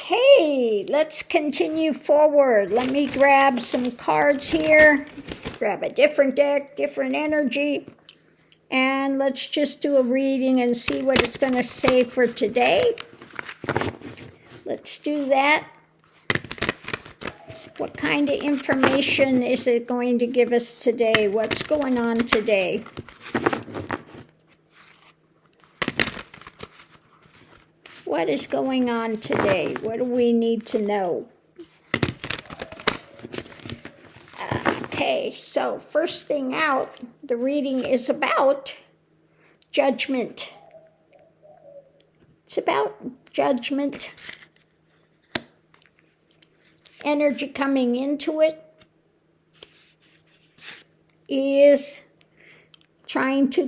Okay, let's continue forward. Let me grab some cards here. Grab a different deck, different energy. And let's just do a reading and see what it's going to say for today. Let's do that. What kind of information is it going to give us today? What's going on today? What is going on today? What do we need to know? Okay, so first thing out, the reading is about judgment. It's about judgment. Energy coming into it is trying to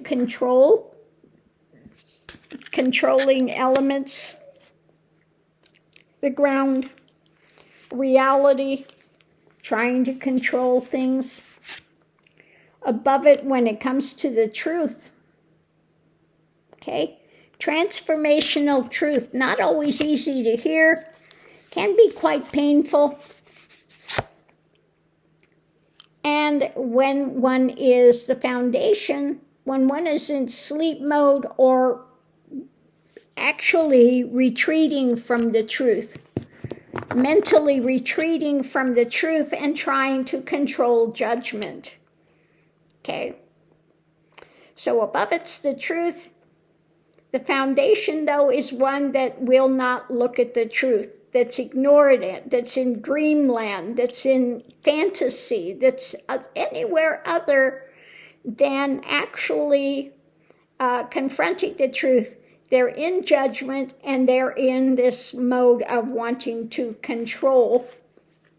controlling elements, the ground, reality, trying to control things. Above it when it comes to the truth. Okay? Transformational truth, not always easy to hear, can be quite painful. And when one is the foundation, when one is in sleep mode or actually retreating from the truth, mentally retreating from the truth and trying to control judgment. Okay? So above it's the truth. The foundation, though, is one that will not look at the truth, that's ignored it, that's in dreamland, that's in fantasy, that's anywhere other than actually confronting the truth. They're in judgment and they're in this mode of wanting to control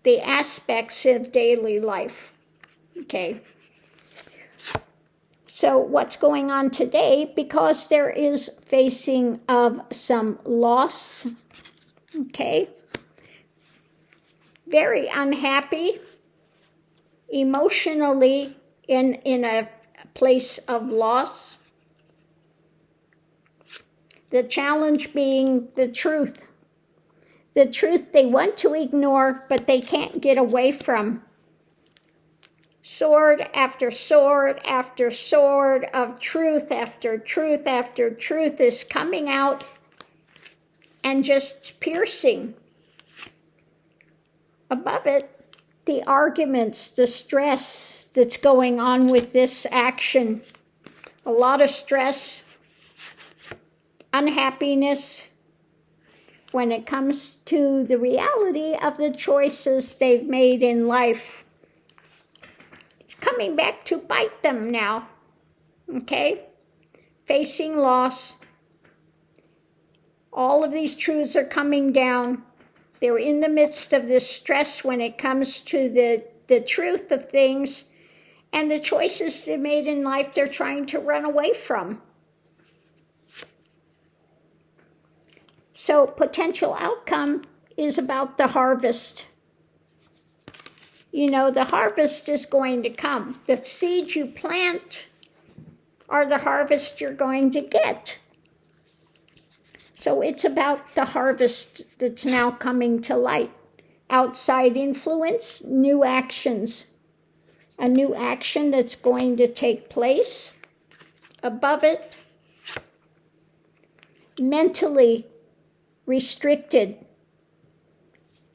the aspects of daily life. Okay. So what's going on today? Because there is facing of some loss. Okay. Very unhappy, emotionally in a place of loss. The challenge being the truth. The truth they want to ignore, but they can't get away from. Sword after sword after sword of truth after truth after truth is coming out and just piercing. Above it, the arguments, the stress that's going on with this action. A lot of stress, unhappiness when it comes to the reality of the choices they've made in life. It's coming back to bite them now, okay? Facing loss. All of these truths are coming down. They're in the midst of this stress when it comes to the truth of things and the choices they made in life they're trying to run away from. So potential outcome is about the harvest. You know, the harvest is going to come. The seeds you plant are the harvest you're going to get. So it's about the harvest that's now coming to light. Outside influence, new actions. A new action that's going to take place. Above it, mentally restricted.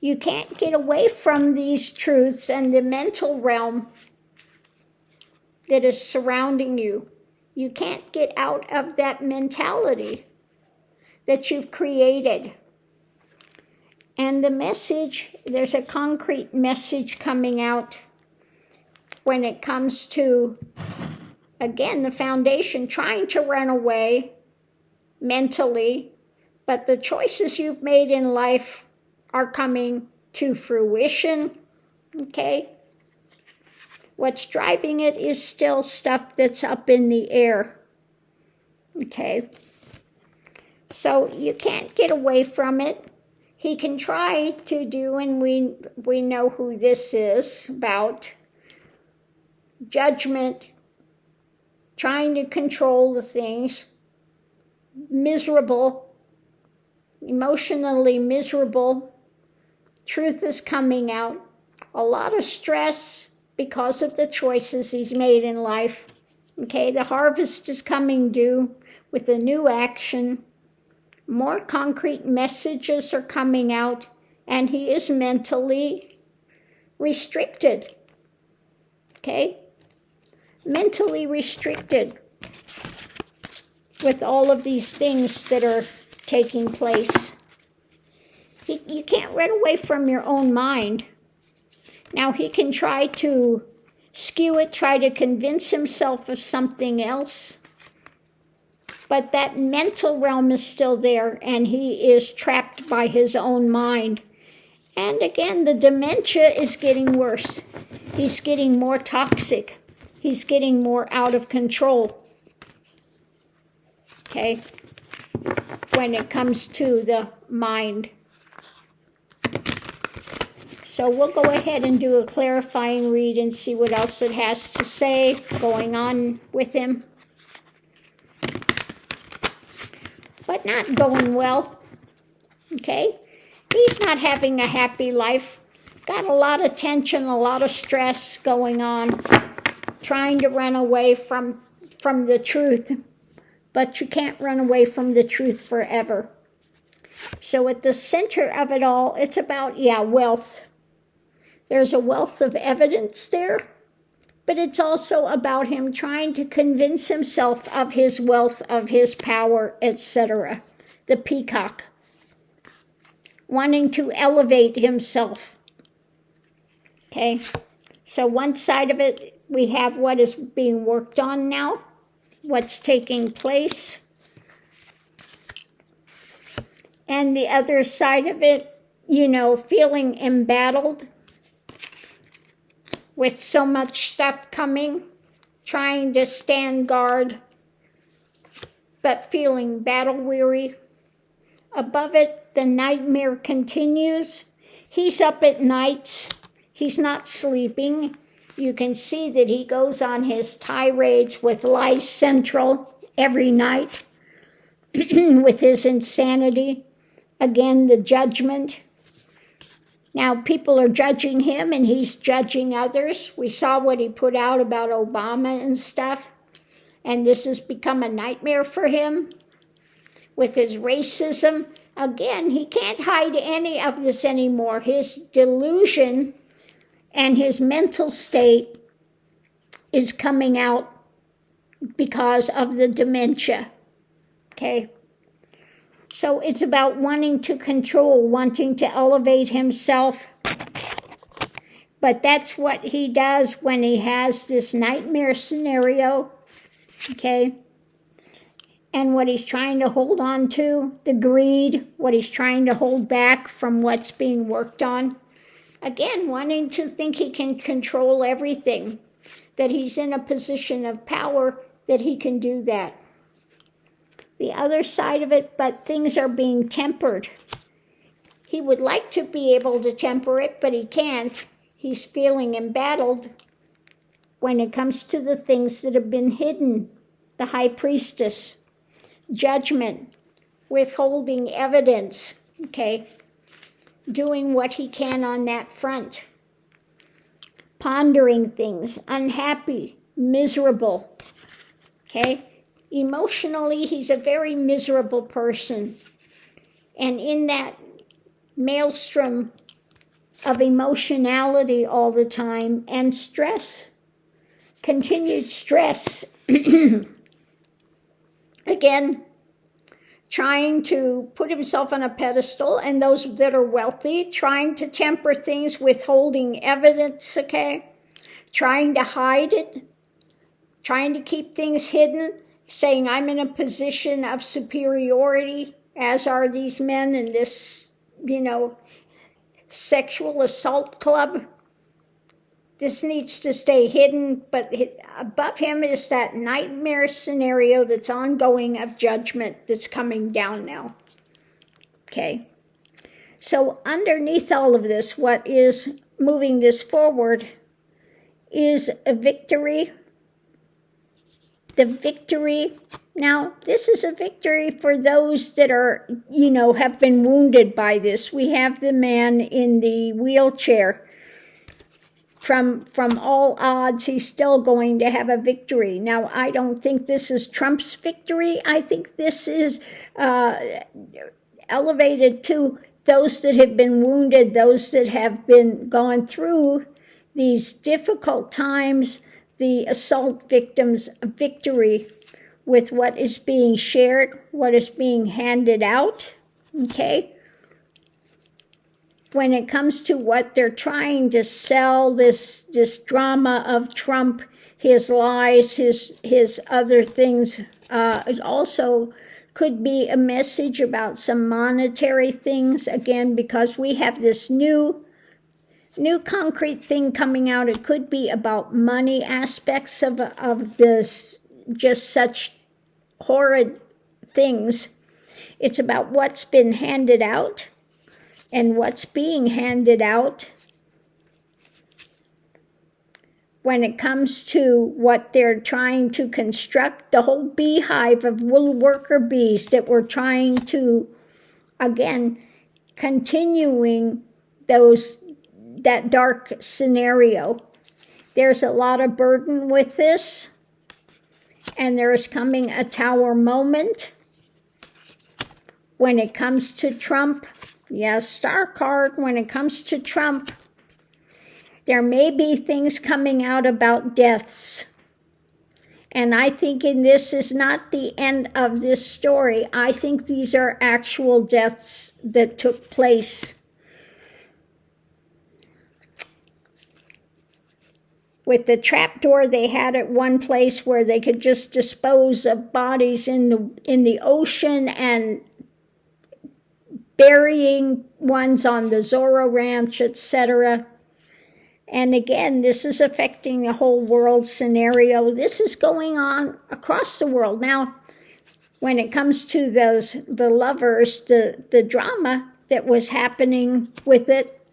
You can't get away from these truths and the mental realm that is surrounding you. You can't get out of that mentality that you've created. And the message, there's a concrete message coming out when it comes to, again, the foundation trying to run away mentally, but the choices you've made in life are coming to fruition, okay? What's driving it is still stuff that's up in the air, okay? So you can't get away from it. He can try to do, and we know who this is about, judgment, trying to control the things, miserable, emotionally miserable, Truth is coming out. A lot of stress because of the choices he's made in life. Okay, the harvest is coming due with a new action. More concrete messages are coming out, and he is mentally restricted. Okay? Mentally restricted with all of these things that are taking place. You can't run away from your own mind. Now he can try to skew it, try to convince himself of something else, but that mental realm is still there, and he is trapped by his own mind. And again, the dementia is getting worse. He's getting more toxic. He's getting more out of control. Okay? When it comes to the mind. So we'll go ahead and do a clarifying read and see what else it has to say going on with him. But not going well. Okay? He's not having a happy life. Got a lot of tension, a lot of stress going on. Trying to run away from the truth. But you can't run away from the truth forever. So at the center of it all, it's about, wealth. There's a wealth of evidence there, but it's also about him trying to convince himself of his wealth, of his power, etc. The peacock. Wanting to elevate himself. Okay, so one side of it, we have what is being worked on now, what's taking place. And the other side of it, feeling embattled with so much stuff coming, trying to stand guard, but feeling battle weary. Above it, the nightmare continues. He's up at nights. He's not sleeping. You can see that he goes on his tirades with Lies Central every night with his insanity. Again, the judgment. Now, people are judging him, and he's judging others. We saw what he put out about Obama and stuff, and this has become a nightmare for him with his racism. Again, he can't hide any of this anymore. His delusion and his mental state is coming out because of the dementia. Okay? So it's about wanting to control, wanting to elevate himself. But that's what he does when he has this nightmare scenario. Okay? And what he's trying to hold on to, the greed, what he's trying to hold back from what's being worked on. Again, wanting to think he can control everything, that he's in a position of power, that he can do that. The other side of it, but things are being tempered. He would like to be able to temper it, but he can't. He's feeling embattled when it comes to the things that have been hidden. The high priestess, judgment, withholding evidence, okay? Doing what he can on that front. Pondering things, unhappy, miserable, okay? Emotionally, he's a very miserable person. And in that maelstrom of emotionality all the time and stress, continued stress, again, trying to put himself on a pedestal, and those that are wealthy, trying to temper things, withholding evidence, okay? Trying to hide it, trying to keep things hidden, saying I'm in a position of superiority, as are these men in this, sexual assault club. This needs to stay hidden, but above him is that nightmare scenario that's ongoing of judgment that's coming down now. Okay. So underneath all of this, what is moving this forward is a victory the victory. Now, this is a victory for those that are, have been wounded by this. We have the man in the wheelchair. From all odds, he's still going to have a victory. Now, I don't think this is Trump's victory. I think this is elevated to those that have been wounded, those that have been gone through these difficult times, the assault victims' victory with what is being shared, what is being handed out, okay? When it comes to what they're trying to sell, this drama of Trump, his lies, his other things, it also could be a message about some monetary things, again, because we have this new concrete thing coming out. It could be about money aspects of this, just such horrid things. It's about what's been handed out and what's being handed out when it comes to what they're trying to construct, the whole beehive of wool worker bees that we're trying to, again, continuing that dark scenario. There's a lot of burden with this, and there is coming a tower moment when it comes to Trump. Yes, star card, when it comes to Trump, there may be things coming out about deaths. And I think this is not the end of this story. I think these are actual deaths that took place. With the trapdoor they had at one place where they could just dispose of bodies in the ocean and burying ones on the Zorro Ranch, etc. And again, this is affecting the whole world scenario. This is going on across the world. Now, when it comes to the lovers, the drama that was happening with it,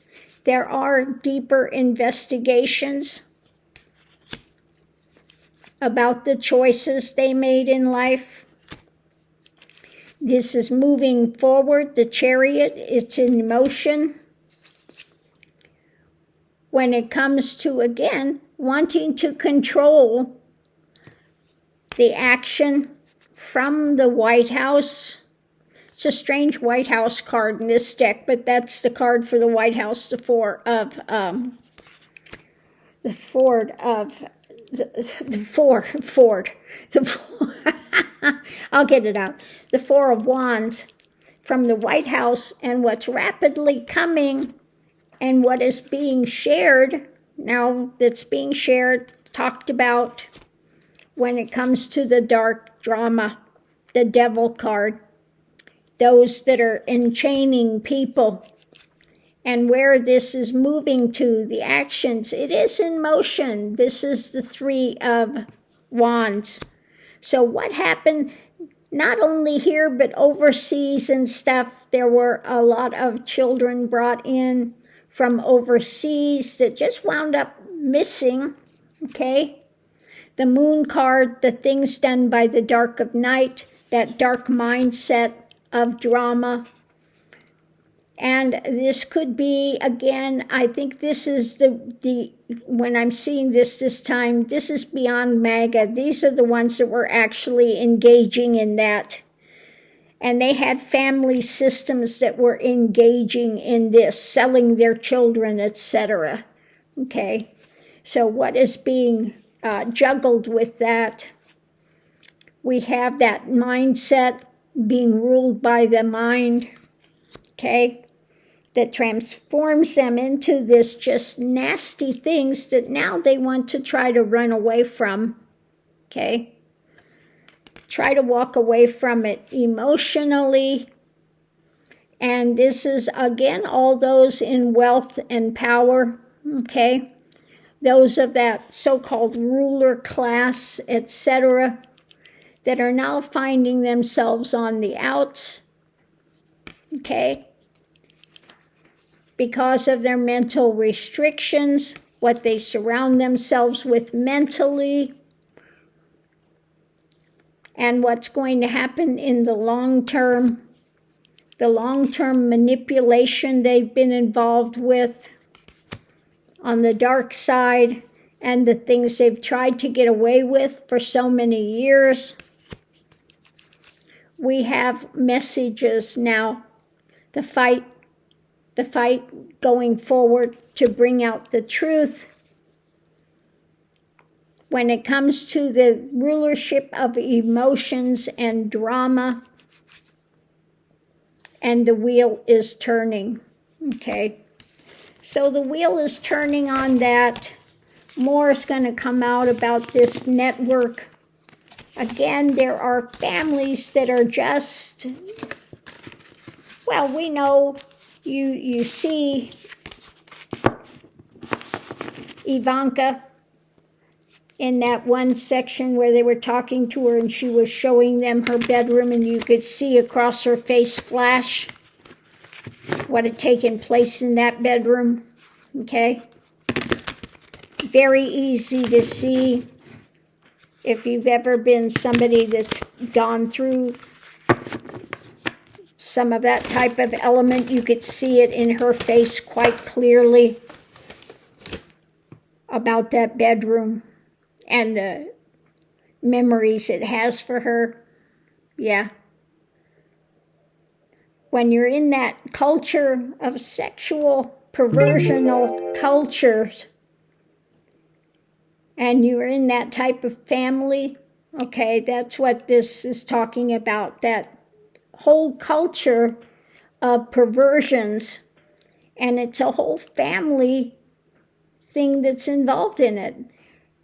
there are deeper investigations about the choices they made in life. This is moving forward. The chariot, it's in motion. When it comes to, again, wanting to control the action from the White House. It's a strange White House card in this deck, but that's the card for the White House, the four. I'll get it out. The Four of Wands from the White House, and what's rapidly coming and what is being shared now, that's being shared, talked about when it comes to the dark drama, the Devil card, those that are enchaining people, and where this is moving to, the actions, it is in motion. This is the Three of Wands. So what happened, not only here, but overseas and stuff, there were a lot of children brought in from overseas that just wound up missing, okay? The Moon card, the things done by the dark of night, that dark mindset of drama. And this could be, again, I think this is the when I'm seeing this time, this is beyond MAGA. These are the ones that were actually engaging in that. And they had family systems that were engaging in this, selling their children, etc. Okay, so what is being juggled with that? We have that mindset being ruled by the mind, okay, that transforms them into this just nasty things that now they want to try to run away from, okay? Try to walk away from it emotionally. And this is, again, all those in wealth and power, okay? Those of that so-called ruler class, etc., that are now finding themselves on the outs, okay? Because of their mental restrictions, what they surround themselves with mentally, and what's going to happen in the long term manipulation they've been involved with on the dark side, and the things they've tried to get away with for so many years. We have messages now, the fight going forward to bring out the truth. When it comes to the rulership of emotions and drama, and the wheel is turning, okay? So the wheel is turning on that. More is going to come out about this network. Again, there are families that are just, well, we know you see Ivanka in that one section where they were talking to her and she was showing them her bedroom, and you could see across her face flash what had taken place in that bedroom, okay? Very easy to see. If you've ever been somebody that's gone through some of that type of element, you could see it in her face quite clearly about that bedroom and the memories it has for her. Yeah. When you're in that culture of sexual perversional cultures, and you're in that type of family, okay, that's what this is talking about, that whole culture of perversions, and it's a whole family thing that's involved in it.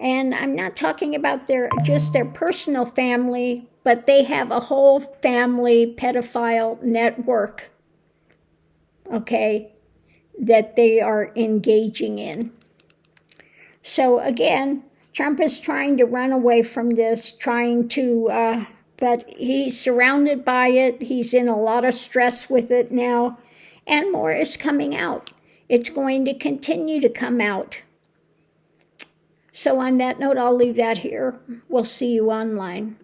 And I'm not talking about just their personal family, but they have a whole family pedophile network, okay, that they are engaging in. So again, Trump is trying to run away from this, but he's surrounded by it. He's in a lot of stress with it now, and more is coming out. It's going to continue to come out. So on that note, I'll leave that here. We'll see you online.